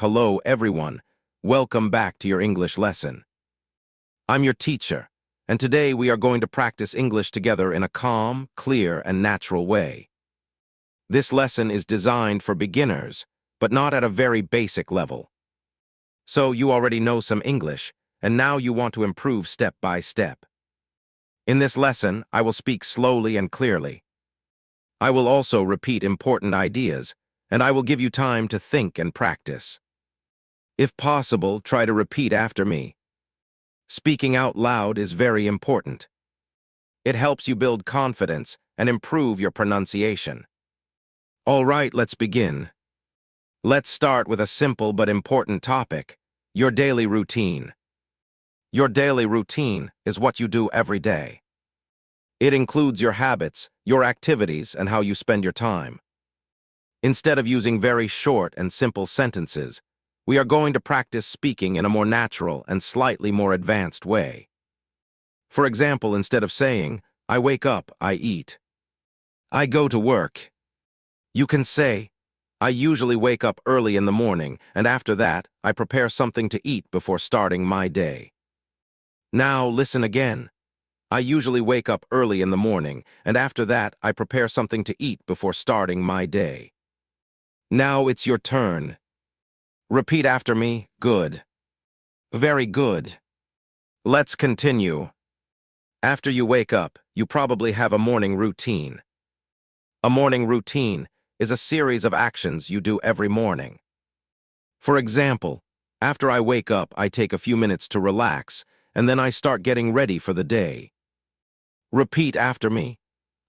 Hello, everyone. Welcome back to your English lesson. I'm your teacher, and today we are going to practice English together in a calm, clear, and natural way. This lesson is designed for beginners, but not at a very basic level. So you already know some English, and now you want to improve step by step. In this lesson, I will speak slowly and clearly. I will also repeat important ideas, and I will give you time to think and practice. If possible, try to repeat after me. Speaking out loud is very important. It helps you build confidence and improve your pronunciation. All right, let's begin. Let's start with a simple but important topic, your daily routine. Your daily routine is what you do every day. It includes your habits, your activities, and how you spend your time. Instead of using very short and simple sentences, we are going to practice speaking in a more natural and slightly more advanced way. For example, instead of saying, I wake up, I eat. I go to work. You can say, I usually wake up early in the morning, and after that, I prepare something to eat before starting my day. Now, listen again. I usually wake up early in the morning, and after that, I prepare something to eat before starting my day. Now it's your turn. Repeat after me. Good. Very good. Let's continue. After you wake up, you probably have a morning routine. A morning routine is a series of actions you do every morning. For example, after I wake up, I take a few minutes to relax, and then I start getting ready for the day. Repeat after me.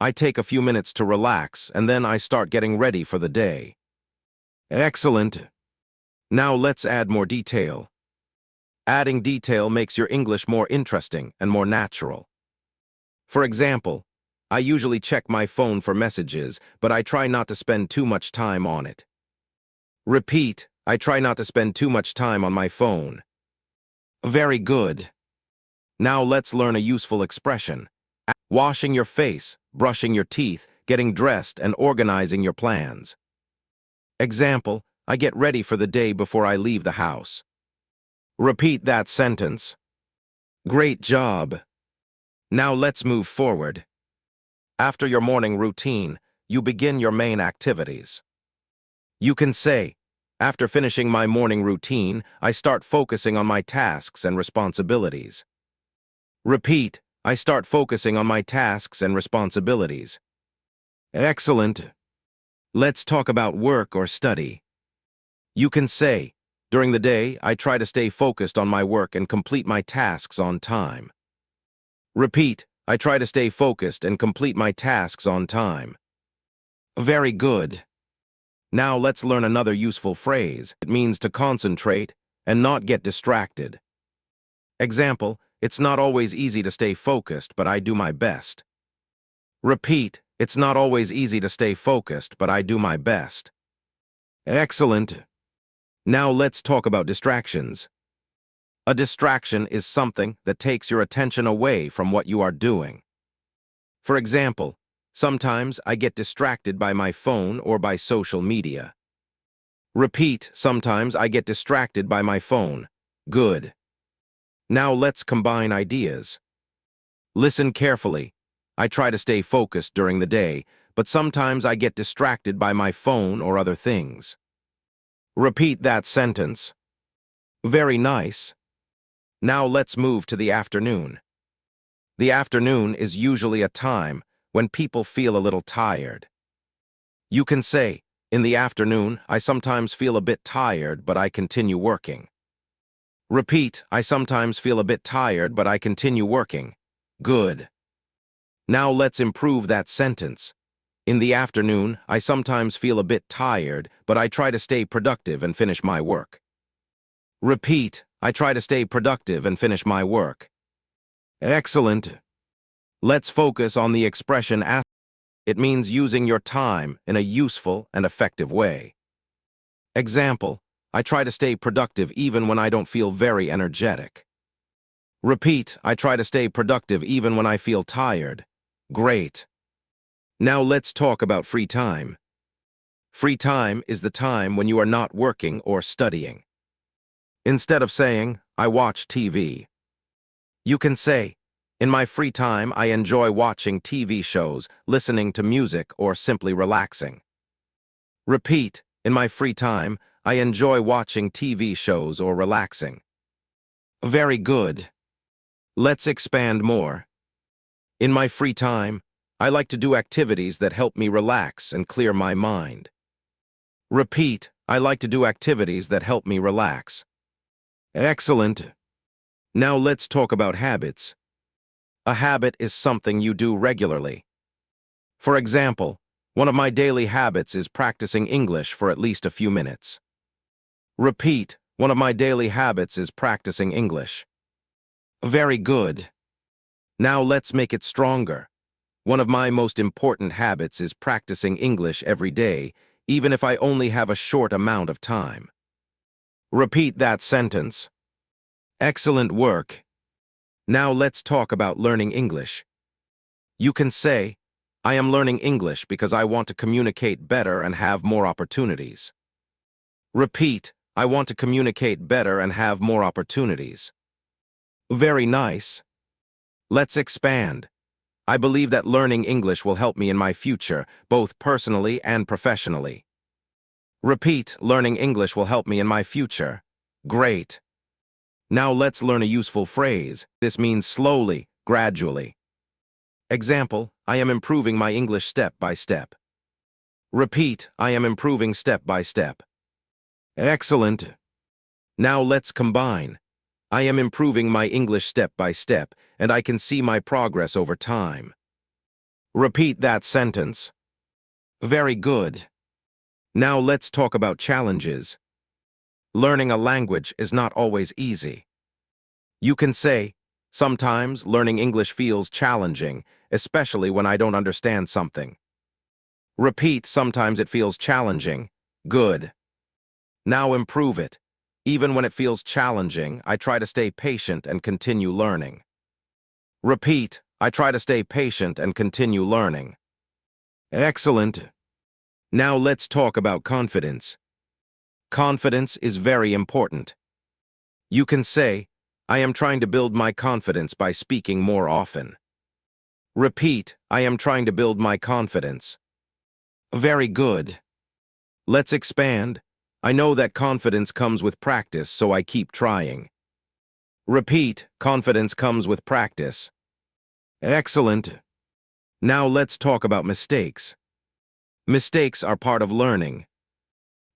I take a few minutes to relax, and then I start getting ready for the day. Excellent. Now let's add more detail. Adding detail makes your English more interesting and more natural. For example, I usually check my phone for messages, but I try not to spend too much time on it. Repeat, I try not to spend too much time on my phone. Very good. Now let's learn a useful expression. Washing your face, brushing your teeth, getting dressed, and organizing your plans. Example, I get ready for the day before I leave the house. Repeat that sentence. Great job. Now let's move forward. After your morning routine, you begin your main activities. You can say, after finishing my morning routine, I start focusing on my tasks and responsibilities. Repeat, I start focusing on my tasks and responsibilities. Excellent. Let's talk about work or study. You can say, during the day, I try to stay focused on my work and complete my tasks on time. Repeat, I try to stay focused and complete my tasks on time. Very good. Now let's learn another useful phrase. It means to concentrate and not get distracted. Example, it's not always easy to stay focused, but I do my best. Repeat, it's not always easy to stay focused, but I do my best. Excellent. Now let's talk about distractions. A distraction is something that takes your attention away from what you are doing. For example, sometimes I get distracted by my phone or by social media. Repeat, sometimes I get distracted by my phone. Good. Now let's combine ideas. Listen carefully. I try to stay focused during the day, but sometimes I get distracted by my phone or other things. Repeat that sentence. Very nice. Now let's move to the afternoon. The afternoon is usually a time when people feel a little tired. You can say, in the afternoon, I sometimes feel a bit tired, but I continue working. Repeat, I sometimes feel a bit tired, but I continue working. Good. Now let's improve that sentence. In the afternoon, I sometimes feel a bit tired, but I try to stay productive and finish my work. Repeat, I try to stay productive and finish my work. Excellent. Let's focus on the expression as. It means using your time in a useful and effective way. Example, I try to stay productive even when I don't feel very energetic. Repeat, I try to stay productive even when I feel tired. Great. Now let's talk about free time. Free time is the time when you are not working or studying. Instead of saying, I watch TV, you can say, in my free time, I enjoy watching TV shows, listening to music, or simply relaxing. Repeat, in my free time, I enjoy watching TV shows or relaxing. Very good. Let's expand more. In my free time, I like to do activities that help me relax and clear my mind. Repeat, I like to do activities that help me relax. Excellent. Now let's talk about habits. A habit is something you do regularly. For example, one of my daily habits is practicing English for at least a few minutes. Repeat, one of my daily habits is practicing English. Very good. Now let's make it stronger. One of my most important habits is practicing English every day, even if I only have a short amount of time. Repeat that sentence. Excellent work. Now let's talk about learning English. You can say, I am learning English because I want to communicate better and have more opportunities. Repeat, I want to communicate better and have more opportunities. Very nice. Let's expand. I believe that learning English will help me in my future, both personally and professionally. Repeat, learning English will help me in my future. Great. Now let's learn a useful phrase. This means slowly, gradually. Example, I am improving my English step by step. Repeat, I am improving step by step. Excellent. Now let's combine. I am improving my English step by step, and I can see my progress over time. Repeat that sentence. Very good. Now let's talk about challenges. Learning a language is not always easy. You can say, sometimes learning English feels challenging, especially when I don't understand something. Repeat, sometimes it feels challenging. Good. Now improve it. Even when it feels challenging, I try to stay patient and continue learning. Repeat, I try to stay patient and continue learning. Excellent. Now let's talk about confidence. Confidence is very important. You can say, I am trying to build my confidence by speaking more often. Repeat, I am trying to build my confidence. Very good. Let's expand. I know that confidence comes with practice, so I keep trying. Repeat, confidence comes with practice. Excellent. Now let's talk about mistakes. Mistakes are part of learning.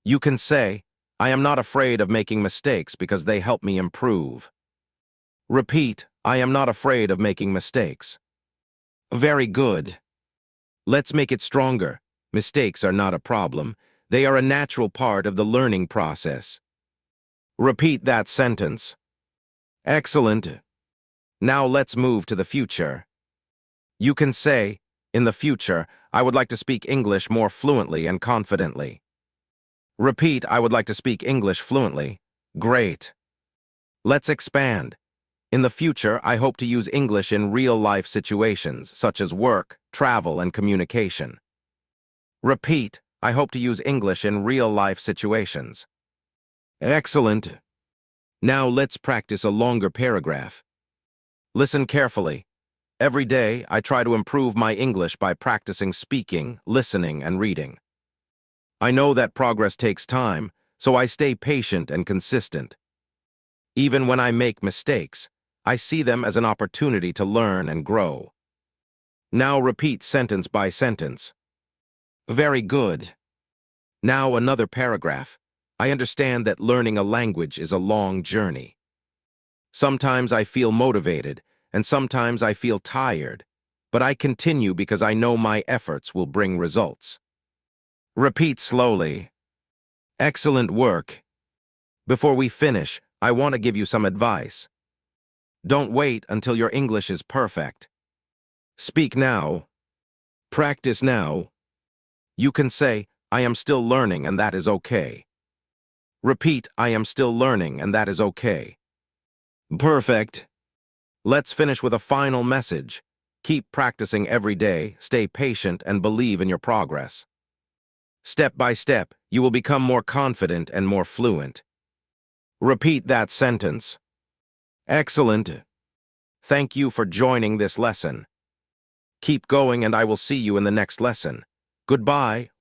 You can say, I am not afraid of making mistakes because they help me improve. Repeat, I am not afraid of making mistakes. Very good. Let's make it stronger. Mistakes are not a problem. They are a natural part of the learning process. Repeat that sentence. Excellent. Now let's move to the future. You can say, in the future, I would like to speak English more fluently and confidently. Repeat, I would like to speak English fluently. Great. Let's expand. In the future, I hope to use English in real-life situations, such as work, travel, and communication. Repeat, I hope to use English in real-life situations. Excellent. Now let's practice a longer paragraph. Listen carefully. Every day, I try to improve my English by practicing speaking, listening, and reading. I know that progress takes time, so I stay patient and consistent. Even when I make mistakes, I see them as an opportunity to learn and grow. Now repeat sentence by sentence. Very good. Now another paragraph. I understand that learning a language is a long journey. Sometimes I feel motivated, and sometimes I feel tired, but I continue because I know my efforts will bring results. Repeat slowly. Excellent work. Before we finish, I want to give you some advice. Don't wait until your English is perfect. Speak now. Practice now. You can say, I am still learning and that is okay. Repeat, I am still learning and that is okay. Perfect. Let's finish with a final message. Keep practicing every day, stay patient, and believe in your progress. Step by step, you will become more confident and more fluent. Repeat that sentence. Excellent. Thank you for joining this lesson. Keep going and I will see you in the next lesson. Goodbye.